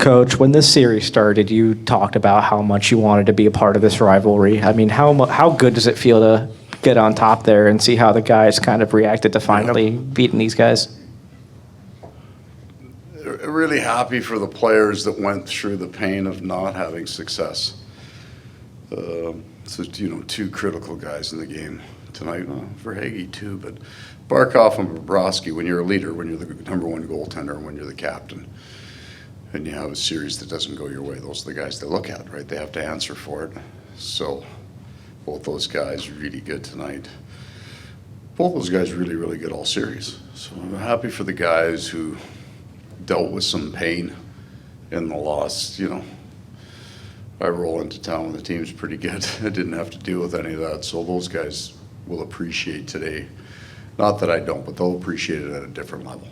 Coach, when this series started, you talked about how much you wanted to be a part of this rivalry. I mean, how good does it feel to get on top there and see how the guys kind of reacted to finally beating these guys? Really happy for the players that went through the pain of not having success. So, two critical guys in the game tonight, for Hagee too, but Barkov and Bobrovsky, when you're a leader, when you're the number one goaltender, and when you're the captain, and you have a series that doesn't go your way, those are the guys they look at, right? They have to answer for it. So both those guys really good tonight. Both those guys really, really good all series. So I'm happy for the guys who dealt with some pain in the loss. I roll into town when the team's pretty good. I didn't have to deal with any of that. So those guys will appreciate today. Not that I don't, but they'll appreciate it at a different level.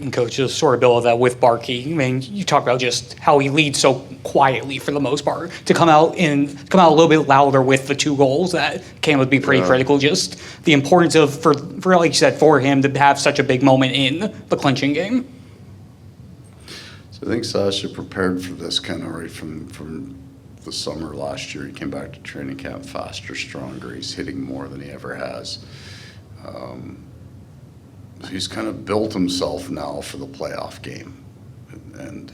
And Coach, just sort of build that with Barkey. I mean, you talk about just how he leads so quietly for the most part. To come out a little bit louder with the 2 goals, that can be pretty critical. Just the importance of for like you said, for him to have such a big moment in the clinching game. So I think Sasha prepared for this kind of right from the summer last year. He came back to training camp faster, stronger. He's hitting more than he ever has. He's kind of built himself now for the playoff game, and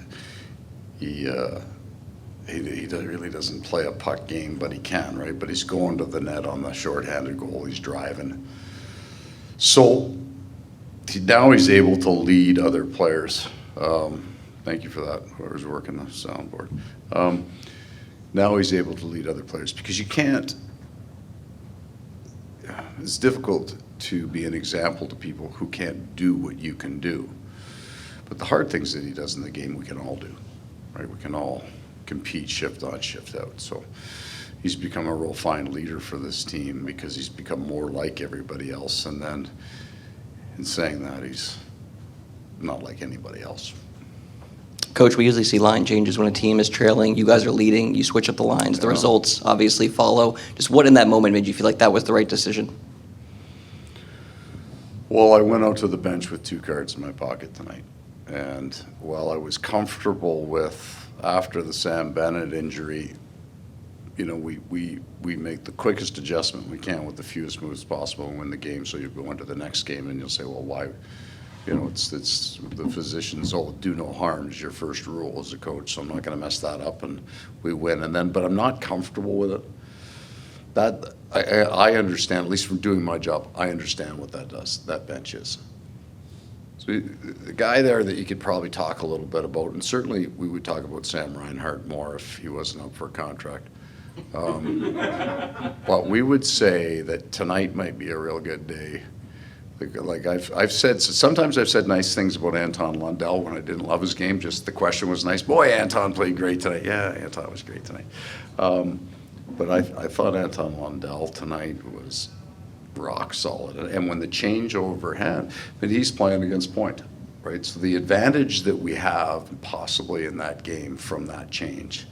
he really doesn't play a puck game, but he can, right? But he's going to the net on the shorthanded goal. He's driving. So now he's able to lead other players. Thank you for that, whoever's working the soundboard. Now he's able to lead other players because you can't. It's difficult to be an example to people who can't do what you can do. But the hard things that he does in the game, we can all do, right? We can all compete shift on, shift out. So he's become a real fine leader for this team because he's become more like everybody else. And then in saying that, he's not like anybody else. Coach, we usually see line changes when a team is trailing. You guys are leading. You switch up the lines. The results obviously follow. Just what in that moment made you feel like that was the right decision? Well, I went out to the bench with 2 cards in my pocket tonight. And while I was comfortable with, after the Sam Bennett injury, we make the quickest adjustment we can with the fewest moves possible and win the game. So you go into the next game and you'll say, well, why? It's the physicians, do no harm is your first rule as a coach, so I'm not going to mess that up, and we win. But I'm not comfortable with it. That I understand, at least from doing my job, I understand what that does, that bench is. So the guy there that you could probably talk a little bit about, and certainly we would talk about Sam Reinhart more if he wasn't up for a contract. But we would say that tonight might be a real good day. Like I've said, sometimes I've said nice things about Anton Lundell when I didn't love his game. Just the question was nice. Boy, Anton played great tonight. Yeah, Anton was great tonight. But I thought Anton Lundell tonight was rock solid. And when the changeover happened, but he's playing against point, right? So the advantage that we have possibly in that game from that change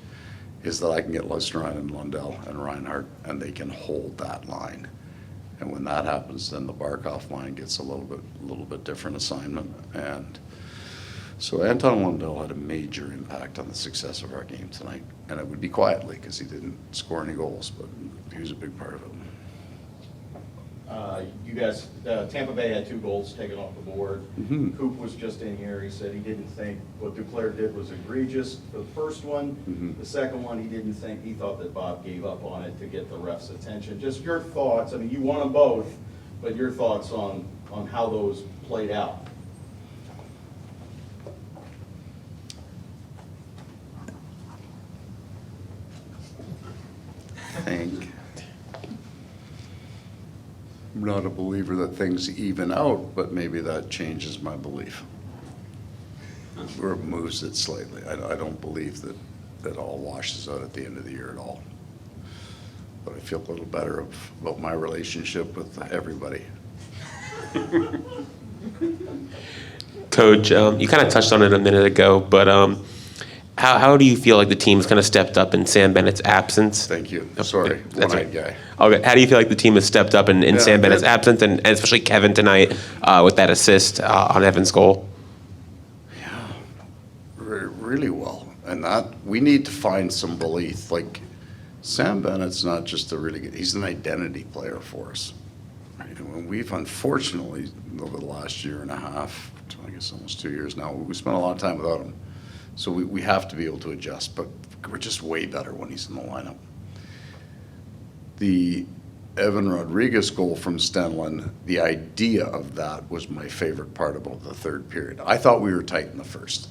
is that I can get Lusterine and Lundell and Reinhart, and they can hold that line. And when that happens, then the Barkov line gets a little bit different assignment. And so Anton Lundell had a major impact on the success of our game tonight. And it would be quietly because he didn't score any goals, but he was a big part of it. You guys, Tampa Bay had 2 goals taken off the board. Coop was just in here. He said he didn't think what Duclair did was egregious for the first one. The second one, he thought that Bob gave up on it to get the ref's attention. Just your thoughts. I mean, you won them both, but your thoughts on how those played out. I'm not a believer that things even out, but maybe that changes my belief. Or moves it slightly. I don't believe that all washes out at the end of the year at all. But I feel a little better about my relationship with everybody. Coach, you kind of touched on it a minute ago, but how do you feel like the team's kind of stepped up in Sam Bennett's absence? Thank you. Sorry, one-eyed guy. Okay, how do you feel like the team has stepped up in Sam Bennett's absence, and especially Kevin tonight with that assist on Evan's goal? Yeah, really well. And that, we need to find some belief. Like, Sam Bennett's not just a really good, he's an identity player for us. Right? And we've unfortunately, over the last year and a half, I guess almost 2 years now, we spent a lot of time without him. So we have to be able to adjust, but we're just way better when he's in the lineup. The Evan Rodriguez goal from Stenlund, the idea of that was my favorite part about the third period. I thought we were tight in the first.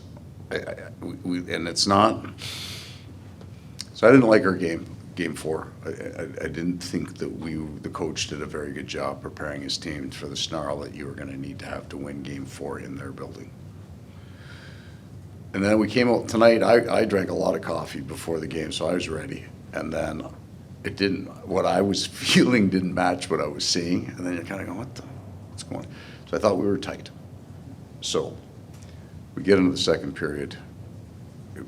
And it's not. So I didn't like our game 4. I didn't think that the coach did a very good job preparing his team for the snarl that you were going to need to have to win game 4 in their building. And then we came out tonight. I drank a lot of coffee before the game, so I was ready. And then it didn't. What I was feeling didn't match what I was seeing. And then you're kind of going, what's going on? So I thought we were tight. So we get into the second period.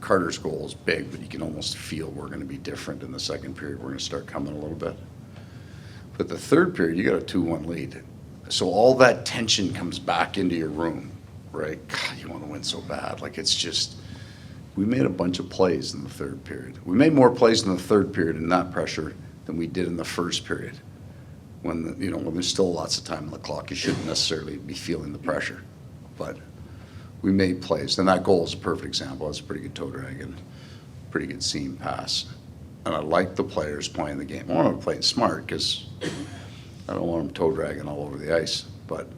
Carter's goal is big, but you can almost feel we're going to be different in the second period. We're going to start coming a little bit. But the third period, you got a 2-1 lead. So all that tension comes back into your room, right? God, you want to win so bad. Like, it's just, we made a bunch of plays in the third period. We made more plays in the third period in that pressure than we did in the first period. When there's still lots of time on the clock, you shouldn't necessarily be feeling the pressure. But we made plays. And that goal is a perfect example. It's a pretty good toe drag and pretty good seam pass. And I like the players playing the game. I want them playing smart because I don't want them toe dragging all over the ice. But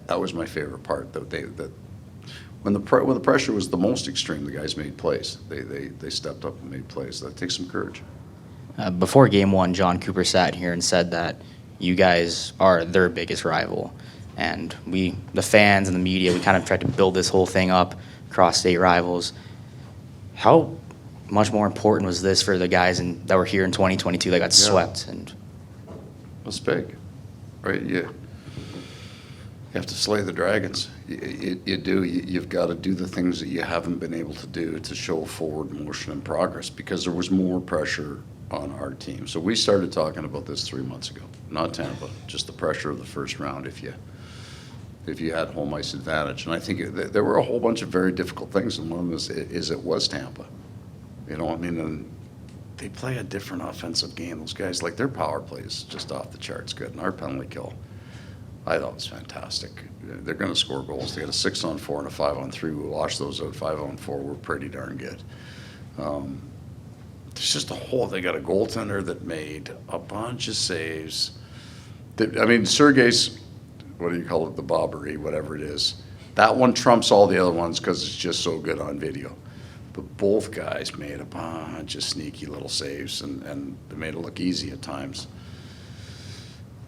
that was my favorite part. That when the pressure was the most extreme, the guys made plays. They stepped up and made plays. That takes some courage. Before game 1, John Cooper sat here and said that you guys are their biggest rival. And the fans and the media, we kind of tried to build this whole thing up, cross-state rivals. How much more important was this for the guys that were here in 2022 that got swept? And it's big, right? You have to slay the dragons. You do. You've got to do the things that you haven't been able to do to show forward motion and progress because there was more pressure on our team. So we started talking about this 3 months ago. Not Tampa, just the pressure of the first round if you had home ice advantage. And I think there were a whole bunch of very difficult things, and one of them it was Tampa. And they play a different offensive game. Those guys, like, their power play is just off the charts good, and our penalty kill, I thought was fantastic. They're going to score goals. They got a 6-on-4 and a 5-on-3. We washed those out. 5-on-4 were pretty darn good. There's just they got a goaltender that made a bunch of saves. Sergei's, what do you call it, the bobbery, whatever it is. That one trumps all the other ones because it's just so good on video. But both guys made a bunch of sneaky little saves, and they made it look easy at times.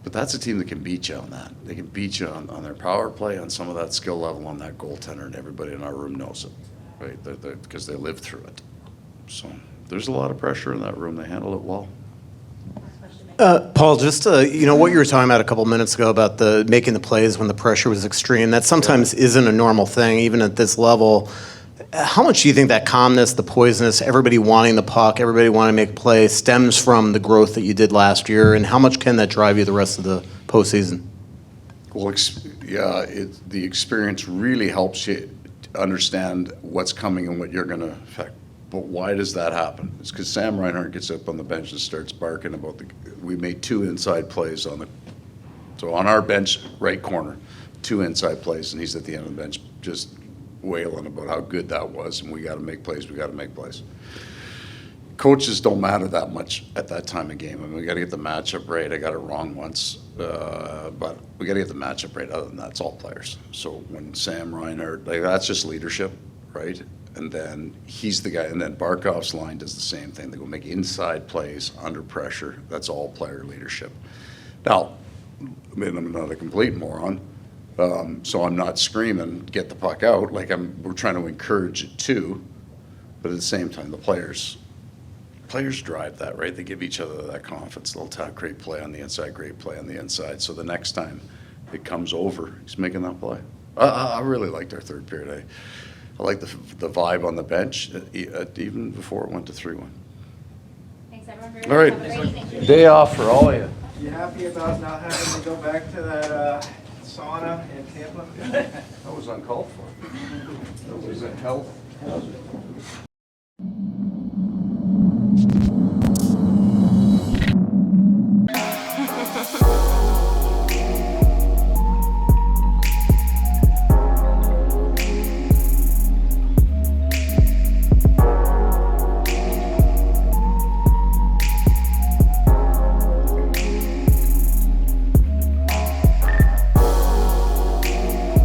But that's a team that can beat you on that. They can beat you on their power play, on some of that skill level, on that goaltender, and everybody in our room knows it, right? Because they lived through it. So there's a lot of pressure in that room. They handle it well. Paul, just what you were talking about a couple minutes ago about making the plays when the pressure was extreme, that sometimes isn't a normal thing, even at this level. How much do you think that calmness, the poisonous, everybody wanting the puck, everybody wanting to make plays, stems from the growth that you did last year, and how much can that drive you the rest of the postseason? Well, the experience really helps you understand what's coming and what you're going to affect. But why does that happen? It's because Sam Reinhart gets up on the bench and starts barking about we made 2 inside plays so on our bench, right corner, 2 inside plays, and he's at the end of the bench just wailing about how good that was, and we got to make plays. Coaches don't matter that much at that time of game. We got to get the matchup right. I got it wrong once, but we got to get the matchup right. Other than that, it's all players. So when Sam Reinhart, that's just leadership, right? And then he's the guy, and then Barkov's line does the same thing. They go make inside plays under pressure. That's all player leadership. Now, I'm not a complete moron, so I'm not screaming, get the puck out. We're trying to encourage it too, but at the same time, the players drive that, right? They give each other that confidence. They'll tap great play on the inside, great play on the inside. So the next time it comes over, he's making that play. I really liked our third period. I like the vibe on the bench, even before it went to 3-1. Thanks, everyone. All right. Have a great evening. Day off for all of you. You happy about not having to go back to that sauna in Tampa. That was uncalled for. That was a health hazard.